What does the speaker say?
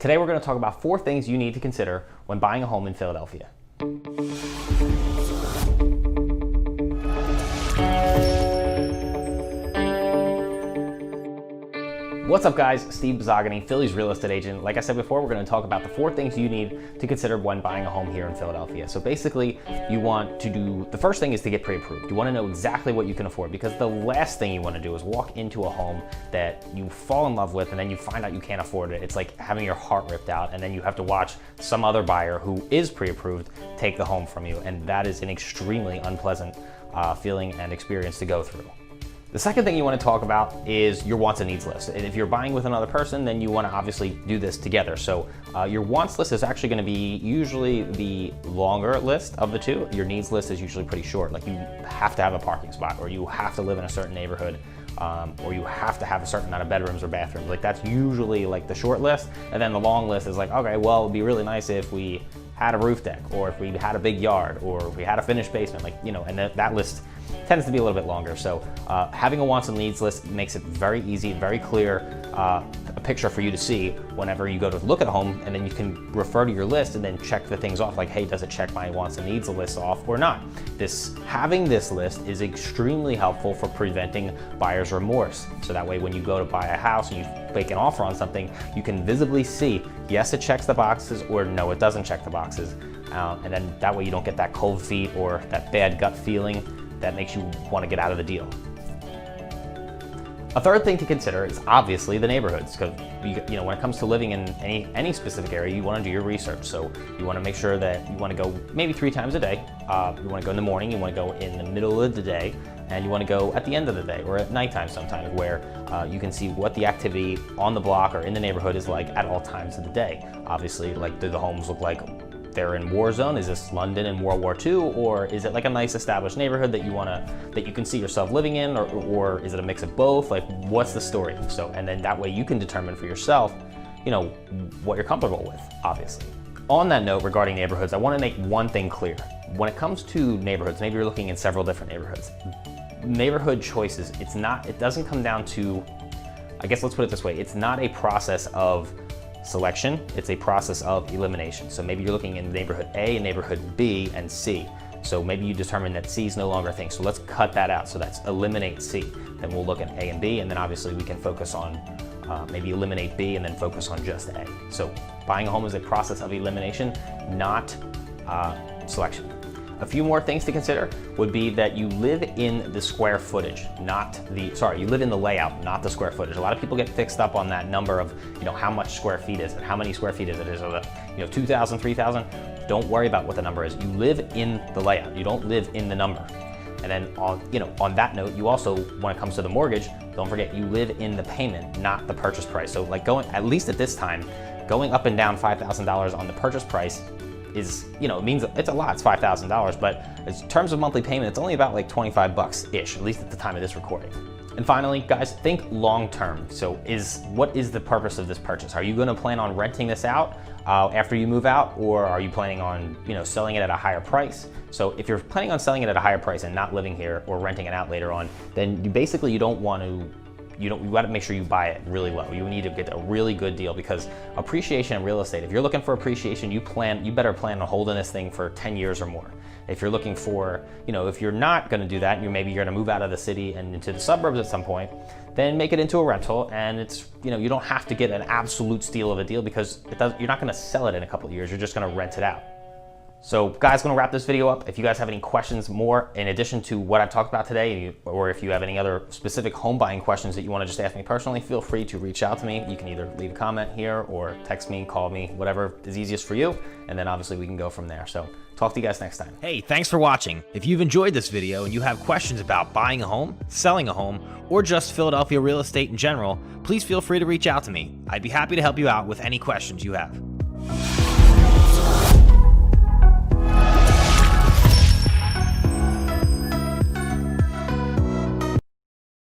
Today we're going to talk about 4 things you need to consider when buying a home in Philadelphia. What's up guys, Steve Bizzagani, Philly's real estate agent. Like I said before, we're going to talk about the 4 things you need to consider when buying a home here in Philadelphia. So basically, you want to do, the first thing is to get pre-approved. You want to know exactly what you can afford, because the last thing you want to do is walk into a home that you fall in love with and then you find out you can't afford it. It's like having your heart ripped out and then you have to watch some other buyer who is pre-approved take the home from you, and that is an extremely unpleasant feeling and experience to go through. The second thing you want to talk about is your wants and needs list. If you're buying with another person, then you want to obviously do this together. So your wants list is actually going to be usually the longer list of the two. Your needs list is usually pretty short. Like you have to have a parking spot, or you have to live in a certain neighborhood, or you have to have a certain amount of bedrooms or bathrooms. Like that's usually like the short list. And then the long list is like, okay, well, it'd be really nice if we had a roof deck, or if we had a big yard, or if we had a finished basement, like, you know, and that list tends to be a little bit longer. So having a wants and needs list makes it very easy, very clear, a picture for you to see whenever you go to look at a home, and then you can refer to your list and then check the things off, like, hey, does it check my wants and needs list off or not? Having this list is extremely helpful for preventing buyer's remorse. So that way when you go to buy a house and you make an offer on something, you can visibly see, yes, it checks the boxes, or no, it doesn't check the boxes. And then that way you don't get that cold feet or that bad gut feeling that makes you want to get out of the deal. A third thing to consider is obviously the neighborhoods, because you know, when it comes to living in any specific area, you want to do your research. So you want to make sure that you want to go maybe 3 times a day. You want to go in the morning, you want to go in the middle of the day, and you want to go at the end of the day or at nighttime sometimes, where you can see what the activity on the block or in the neighborhood is like at all times of the day. Obviously, like, do the homes look like they're in war zone? Is this London in World War II, or is it like a nice established neighborhood that you can see yourself living in, or is it a mix of both? Like, what's the story? So, and then that way you can determine for yourself, you know, what you're comfortable with, obviously. On that note, regarding neighborhoods, I want to make one thing clear. When it comes to neighborhoods, maybe you're looking in several different neighborhoods. Neighborhood choices, it doesn't come down to, I guess let's put it this way, it's not a process of selection, it's a process of elimination. So maybe you're looking in neighborhood A and neighborhood B and C. So maybe you determine that C is no longer a thing. So let's cut that out. So that's eliminate C. Then we'll look at A and B, and then obviously we can focus on maybe eliminate B and then focus on just A. So buying a home is a process of elimination, not selection. A few more things to consider would be that you live in the square footage, you live in the layout, not the square footage. A lot of people get fixed up on that number of, you know, how much square feet is it? How many square feet is it? Is it, you know, 2,000, 3,000? Don't worry about what the number is. You live in the layout. You don't live in the number. And then on that note, you also, when it comes to the mortgage, don't forget you live in the payment, not the purchase price. So like at least at this time, going up and down $5,000 on the purchase price is, you know, it means it's a lot, it's $5,000, but in terms of monthly payment, it's only about like 25 bucks-ish, at least at the time of this recording. And finally, guys, think long-term. So what is the purpose of this purchase? Are you gonna plan on renting this out after you move out, or are you planning on, you know, selling it at a higher price? So if you're planning on selling it at a higher price and not living here or renting it out later on, then you gotta make sure you buy it really low. You need to get a really good deal, because appreciation in real estate, if you're looking for appreciation, you better plan on holding this thing for 10 years or more. If you're looking for, you know, if you're not gonna do that, maybe you're gonna move out of the city and into the suburbs at some point, then make it into a rental, and it's, you know, you don't have to get an absolute steal of a deal, because you're not gonna sell it in a couple of years, you're just gonna rent it out. So guys, gonna wrap this video up. If you guys have any questions more in addition to what I've talked about today, or if you have any other specific home buying questions that you wanna just ask me personally, feel free to reach out to me. You can either leave a comment here or text me, call me, whatever is easiest for you. And then obviously we can go from there. So talk to you guys next time. Hey, thanks for watching. If you've enjoyed this video and you have questions about buying a home, selling a home, or just Philadelphia real estate in general, please feel free to reach out to me. I'd be happy to help you out with any questions you have.